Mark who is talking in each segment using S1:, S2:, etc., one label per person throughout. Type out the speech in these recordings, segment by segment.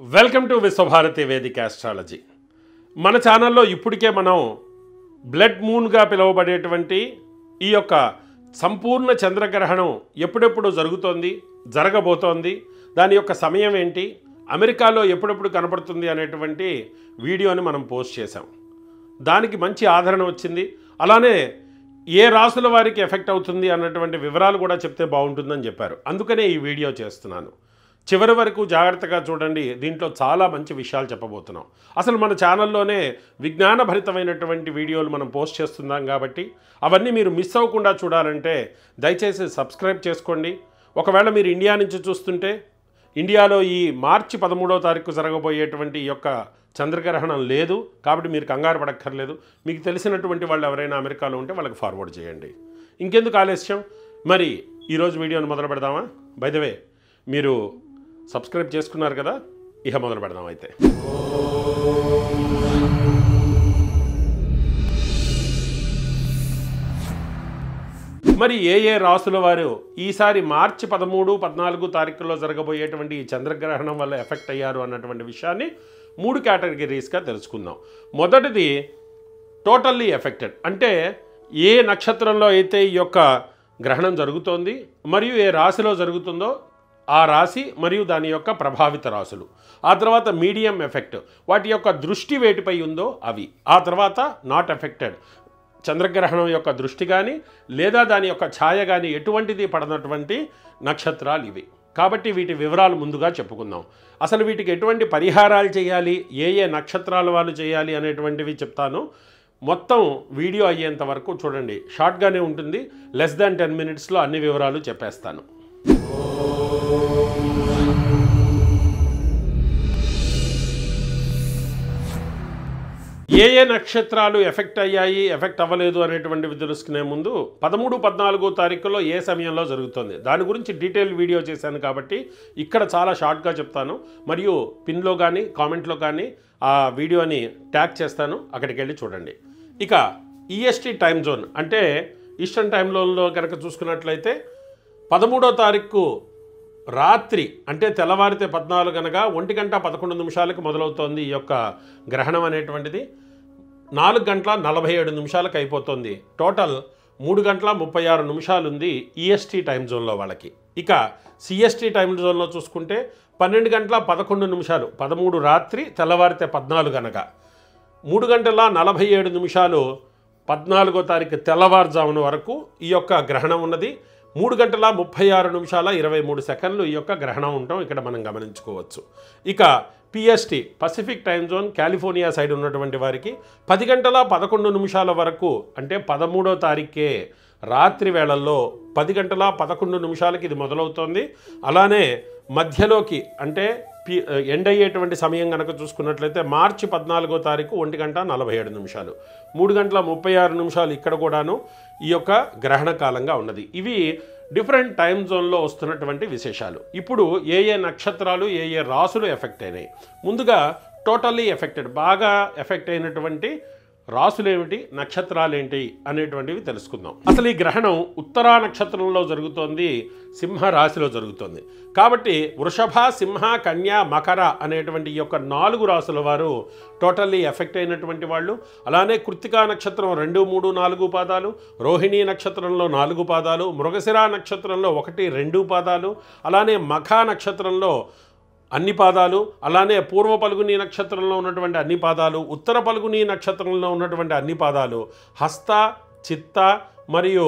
S1: Welcome to Visvabharati వేదిక astrology. మన ఛానల్లో ఇప్పటికే మనం బ్లడ్ మూన్గా పిలువబడేటువంటి ఈ యొక్క సంపూర్ణ చంద్రగ్రహణం ఎప్పుడెప్పుడు జరుగుతోంది, జరగబోతోంది, దాని యొక్క సమయం ఏంటి, అమెరికాలో ఎప్పుడెప్పుడు కనపడుతుంది అనేటువంటి వీడియోని మనం పోస్ట్ చేశాం. దానికి మంచి ఆదరణ వచ్చింది. అలానే ఏ రాసుల వారికి ఎఫెక్ట్ అవుతుంది అన్నటువంటి వివరాలు కూడా చెప్తే బాగుంటుందని చెప్పారు. అందుకనే ఈ వీడియో చేస్తున్నాను. చివరి వరకు జాగ్రత్తగా చూడండి. దీంట్లో చాలా మంచి విషయాలు చెప్పబోతున్నాం. అసలు మన ఛానల్లోనే విజ్ఞానభరితమైనటువంటి వీడియోలు మనం పోస్ట్ చేస్తున్నాం కాబట్టి అవన్నీ మీరు మిస్ అవ్వకుండా చూడాలంటే దయచేసి సబ్స్క్రైబ్ చేసుకోండి. ఒకవేళ మీరు ఇండియా నుంచి చూస్తుంటే ఇండియాలో ఈ మార్చి 13వ తారీఖు జరగబోయేటువంటి ఈ యొక్క చంద్రగ్రహణం లేదు కాబట్టి మీరు కంగారు పడక్కర్లేదు. మీకు తెలిసినటువంటి వాళ్ళు ఎవరైనా అమెరికాలో ఉంటే వాళ్ళకి ఫార్వర్డ్ చేయండి. ఇంకెందుకు ఆలస్యం, మరి ఈరోజు వీడియోని మొదలు పెడదామా? బై ద వే, మీరు సబ్స్క్రైబ్ చేసుకున్నారు కదా, ఇక మొదలు పెడదాం. అయితే మరి ఏ రాసుల వారు ఈసారి మార్చి 13, 14 తారీఖుల్లో జరగబోయేటువంటి ఈ చంద్రగ్రహణం వల్ల ఎఫెక్ట్ అయ్యారు అన్నటువంటి విషయాన్ని 3 కేటగిరీస్గా తెలుసుకుందాం. మొదటిది టోటల్లీ ఎఫెక్టెడ్, అంటే ఏ నక్షత్రంలో అయితే ఈ యొక్క గ్రహణం జరుగుతోంది మరియు ఏ రాశిలో జరుగుతుందో ఆ రాశి మరియు దాని యొక్క ప్రభావిత రాశులు. ఆ తర్వాత మీడియం ఎఫెక్ట్, వాటి యొక్క దృష్టి వేటిపై ఉందో అవి. ఆ తర్వాత నాట్ ఎఫెక్టెడ్, చంద్రగ్రహణం యొక్క దృష్టి కానీ లేదా దాని యొక్క ఛాయ కానీ ఎటువంటిది పడనటువంటి నక్షత్రాలు ఇవి. కాబట్టి వీటి వివరాలు ముందుగా చెప్పుకుందాం. అసలు వీటికి ఎటువంటి పరిహారాలు చేయాలి, ఏ నక్షత్రాల వాళ్ళు చేయాలి అనేటువంటివి చెప్తాను. మొత్తం వీడియో అయ్యేంత వరకు చూడండి. షార్ట్గానే ఉంటుంది, లెస్ దాన్ 10 minutesలో అన్ని వివరాలు చెప్పేస్తాను. ఏ నక్షత్రాలు ఎఫెక్ట్ అయ్యాయి, ఎఫెక్ట్ అవ్వలేదు అనేటువంటివి తెలుసుకునే ముందు 13, 14 తారీఖులో ఏ సమయంలో జరుగుతుంది దాని గురించి డీటెయిల్ వీడియో చేశాను కాబట్టి ఇక్కడ చాలా షార్ట్గా చెప్తాను. మరియు పిన్లో కానీ కామెంట్లో కానీ ఆ వీడియోని ట్యాగ్ చేస్తాను, అక్కడికి వెళ్ళి చూడండి. ఇక ఈఎస్టీ టైం జోన్ అంటే ఈస్టర్న్ టైం జోన్లో కనుక చూసుకున్నట్లయితే 13వ తారీఖు రాత్రి అంటే తెల్లవారితే 14 కనుక 1:11 మొదలవుతోంది ఈ యొక్క గ్రహణం అనేటువంటిది. 4:47 అయిపోతుంది. టోటల్ 3:36 ఉంది ఈఎస్టీ టైం జోన్లో వాళ్ళకి. ఇక సిఎస్టీ టైం జోన్లో చూసుకుంటే 12:11 13 రాత్రి తెల్లవారితే 14 కనుక 3:47 14వ తారీఖు తెల్లవారుజామున వరకు ఈ యొక్క గ్రహణం ఉన్నది. 3:36:23 ఈ యొక్క గ్రహణం ఉండటం ఇక్కడ మనం గమనించుకోవచ్చు. ఇక PST Pacific time zone California side ఉన్నటువంటి వారికి 10:11 వరకు అంటే 13వ తారీఖే రాత్రి వేళల్లో 10:11 ఇది మొదలవుతోంది. అలానే మధ్యలోకి అంటే ఎండ్ అయ్యేటువంటి సమయం కనుక చూసుకున్నట్లయితే మార్చి 14వ తారీఖు 1:47 3:36 ఇక్కడ కూడాను ఈ యొక్క గ్రహణ కాలంగా ఉన్నది. ఇవి డిఫరెంట్ టైం జోన్లో వస్తున్నటువంటి విశేషాలు. ఇప్పుడు ఏ నక్షత్రాలు ఏ రాసులు ఎఫెక్ట్ అయినాయి. ముందుగా టోటల్లీ ఎఫెక్టెడ్, బాగా ఎఫెక్ట్ అయినటువంటి రాసులు ఏమిటి, నక్షత్రాలు ఏంటి అనేటువంటివి తెలుసుకుందాం. అసలు ఈ గ్రహణం ఉత్తరా నక్షత్రంలో జరుగుతోంది, సింహ రాశిలో జరుగుతోంది. కాబట్టి వృషభ, సింహ, కన్య, మకర అనేటువంటి ఈ యొక్క 4 రాసుల వారు టోటల్లీ ఎఫెక్ట్ అయినటువంటి వాళ్ళు. అలానే కృత్తికా నక్షత్రం 2, 3, 4 పాదాలు, రోహిణీ నక్షత్రంలో 4 పాదాలు, మృగశిర నక్షత్రంలో 1, 2 పాదాలు, అలానే మఖా నక్షత్రంలో అన్ని పాదాలు, అలానే పూర్వ పల్గుని నక్షత్రంలో ఉన్నటువంటి అన్ని పాదాలు, ఉత్తర పల్గుని నక్షత్రంలో ఉన్నటువంటి అన్ని పాదాలు, హస్త, చిత్త మరియు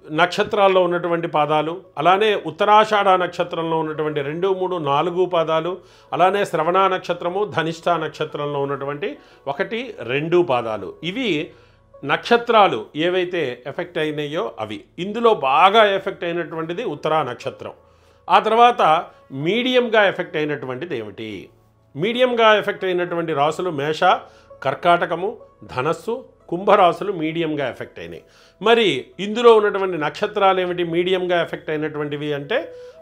S1: నక్షత్రాల్లో ఉన్నటువంటి పాదాలు, అలానే ఉత్తరాషాఢ నక్షత్రంలో ఉన్నటువంటి 2, 3, 4 పాదాలు, అలానే శ్రవణ నక్షత్రము, ధనిష్ట నక్షత్రంలో ఉన్నటువంటి 1, 2 పాదాలు. ఇవి నక్షత్రాలు ఏవైతే ఎఫెక్ట్ అయినాయో అవి. ఇందులో బాగా ఎఫెక్ట్ అయినటువంటిది ఉత్తరా నక్షత్రం. ఆ తర్వాత మీడియంగా ఎఫెక్ట్ అయినటువంటిది ఏమిటి? మీడియంగా ఎఫెక్ట్ అయినటువంటి రాసులు మేష, కర్కాటకము, ధనస్సు, కుంభరాశులు మీడియంగా ఎఫెక్ట్ అయినాయి. మరి ఇందులో ఉన్నటువంటి నక్షత్రాలు ఏమిటి మీడియంగా ఎఫెక్ట్ అయినటువంటివి అంటే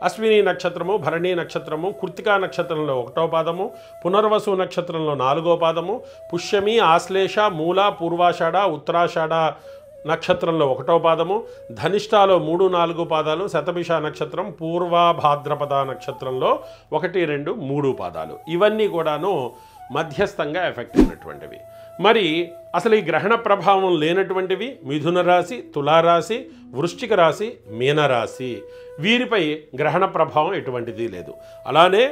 S1: అశ్విని నక్షత్రము, భరణి నక్షత్రము, కృత్తికా నక్షత్రంలో 1వ పాదము, పునర్వసు నక్షత్రంలో 4వ పాదము, పుష్యమి, ఆశ్లేష, మూల, పూర్వాషాఢ, ఉత్తరాషాఢ నక్షత్రంలో 1వ పాదము, ధనిష్టాలో 3, 4 పాదాలు, శతభిష నక్షత్రం, పూర్వభాద్రపద నక్షత్రంలో 1, 2, 3 పాదాలు. ఇవన్నీ కూడాను మధ్యస్థంగా ఎఫెక్ట్ అయినటువంటివి. మరి అసలు ఈ గ్రహణ ప్రభావం లేనటువంటివి మిథున రాశి, తులారాశి, వృశ్చిక రాశి, మీనరాశి. వీరిపై గ్రహణ ప్రభావం ఎటువంటిది లేదు. అలానే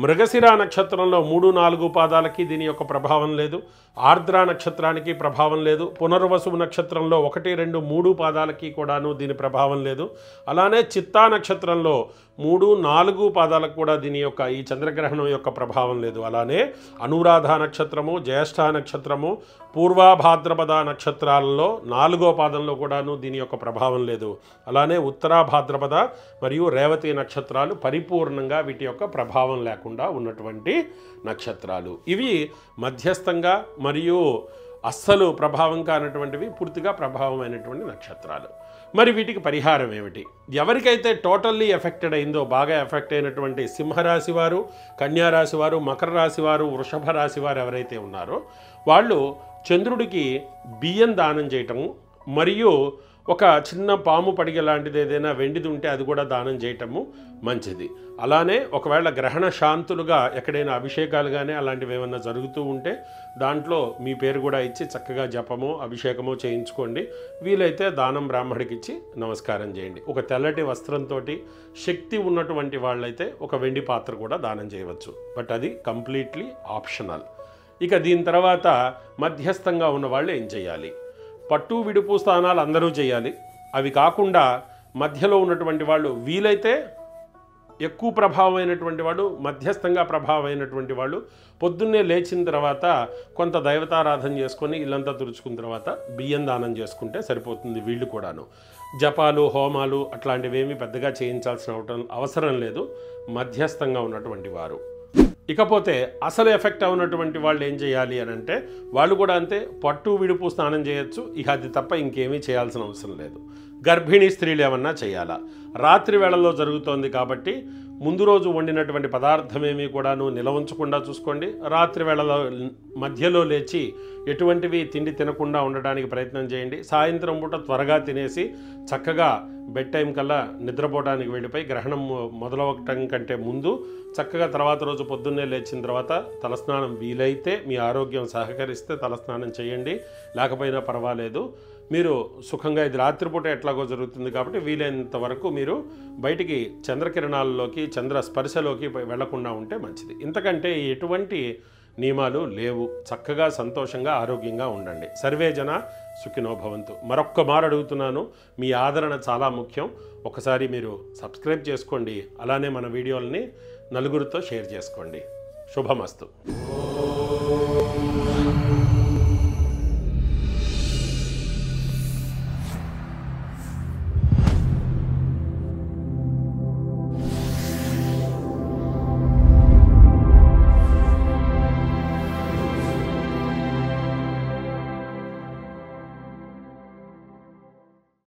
S1: మృగశిర నక్షత్రంలో 3, 4 పాదాలకి దీని యొక్క ప్రభావం లేదు. ఆర్ద్ర నక్షత్రానికి ప్రభావం లేదు. పునర్వసు నక్షత్రంలో 1, 2, 3 పాదాలకి కూడాను దీని ప్రభావం లేదు. అలానే చిత్తా నక్షత్రంలో 3, 4 పాదాలకు కూడా దీని యొక్క ఈ చంద్రగ్రహణం యొక్క ప్రభావం లేదు. అలానే అనురాధ నక్షత్రము, జ్యేష్ఠ నక్షత్రము, పూర్వభాద్రపద నక్షత్రాలలో 4వ పాదంలో కూడాను దీని యొక్క ప్రభావం లేదు. అలానే ఉత్తరాభాద్రపద మరియు రేవతి నక్షత్రాలు పరిపూర్ణంగా వీటి యొక్క ప్రభావం లేకుండా ఉన్నటువంటి నక్షత్రాలు. ఇవి మధ్యస్థంగా మరియు అస్సలు ప్రభావం కానటువంటివి, పూర్తిగా ప్రభావమైనటువంటి నక్షత్రాలు. మరి వీటికి పరిహారం ఏమిటి? ఎవరికైతే టోటల్లీ ఎఫెక్టెడ్ అయిందో, బాగా ఎఫెక్ట్ అయినటువంటి సింహరాశి వారు, కన్యారాశి వారు, మకర రాశి వారు, వృషభ రాశి వారు ఎవరైతే ఉన్నారో వాళ్ళు చంద్రుడికి బియ్యం దానం చేయటము, మరియు ఒక చిన్న పాము పడిగ లాంటిది ఏదైనా వెండిది ఉంటే అది కూడా దానం చేయటము మంచిది. అలానే ఒకవేళ గ్రహణ శాంతులుగా ఎక్కడైనా అభిషేకాలు కానీ అలాంటివి ఏమైనా జరుగుతూ ఉంటే దాంట్లో మీ పేరు కూడా ఇచ్చి చక్కగా జపమో అభిషేకమో చేయించుకోండి. వీలైతే దానం బ్రాహ్మడికి ఇచ్చి నమస్కారం చేయండి. ఒక తెల్లటి వస్త్రంతో శక్తి ఉన్నటువంటి వాళ్ళైతే ఒక వెండి పాత్ర కూడా దానం చేయవచ్చు. బట్ అది కంప్లీట్లీ ఆప్షనల్. ఇక దీని తర్వాత మధ్యస్థంగా ఉన్న వాళ్ళు ఏం చేయాలి? పట్టు విడుపు స్థానాలు అందరూ చేయాలి. అవి కాకుండా మధ్యలో ఉన్నటువంటి వాళ్ళు, వీలైతే ఎక్కువ ప్రభావమైనటువంటి వాళ్ళు, మధ్యస్థంగా ప్రభావమైనటువంటి వాళ్ళు పొద్దున్నే లేచిన తర్వాత కొంత దైవతారాధన చేసుకొని ఇల్లంతా తుడుచుకున్న తర్వాత బియ్యం దానం చేసుకుంటే సరిపోతుంది. వీళ్ళు కూడాను జపాలు, హోమాలు అట్లాంటివి ఏమీ పెద్దగా చేయించాల్సిన అవసరం లేదు, మధ్యస్థంగా ఉన్నటువంటి వారు. ఇకపోతే అసలు ఎఫెక్ట్ అవునటువంటి వాళ్ళు ఏం చేయాలి అని అంటే, వాళ్ళు కూడా అంతే, పట్టు విడుపు స్నానం చేయొచ్చు. ఇక అది తప్ప ఇంకేమీ చేయాల్సిన అవసరం లేదు. గర్భిణీ స్త్రీలు ఏమన్నా చేయాలా? రాత్రి వేళల్లో జరుగుతోంది కాబట్టి ముందు రోజు వండినటువంటి పదార్థమేమీ కూడాను నిలవ ఉంచకుండా చూసుకోండి. రాత్రి వేళలో మధ్యలో లేచి ఎటువంటివి తిండి తినకుండా ఉండడానికి ప్రయత్నం చేయండి. సాయంత్రం పూట త్వరగా తినేసి చక్కగా బెడ్ టైం కల్లా నిద్రపోవడానికి వెళ్ళిపోయి గ్రహణం మొదలవటం కంటే ముందు చక్కగా తర్వాత రోజు పొద్దున్నే లేచిన తర్వాత తలస్నానం, వీలైతే మీ ఆరోగ్యం సహకరిస్తే తలస్నానం చేయండి, లేకపోయినా పర్వాలేదు. మీరు సుఖంగా, ఇది రాత్రిపూట ఎట్లాగో జరుగుతుంది కాబట్టి వీలైనంత వరకు మీరు బయటికి చంద్రకిరణాల్లోకి, చంద్ర స్పర్శలోకి వెళ్లకుండా ఉంటే మంచిది. ఇంతకంటే ఎటువంటి నియమాలు లేవు. చక్కగా సంతోషంగా ఆరోగ్యంగా ఉండండి. సర్వే జన సుఖినో భవంతు. మరొక్క మారు అడుగుతున్నాను, మీ ఆదరణ చాలా ముఖ్యం. ఒకసారి మీరు సబ్స్క్రైబ్ చేసుకోండి. అలానే మన వీడియోలని నలుగురితో షేర్ చేసుకోండి. శుభమస్తు.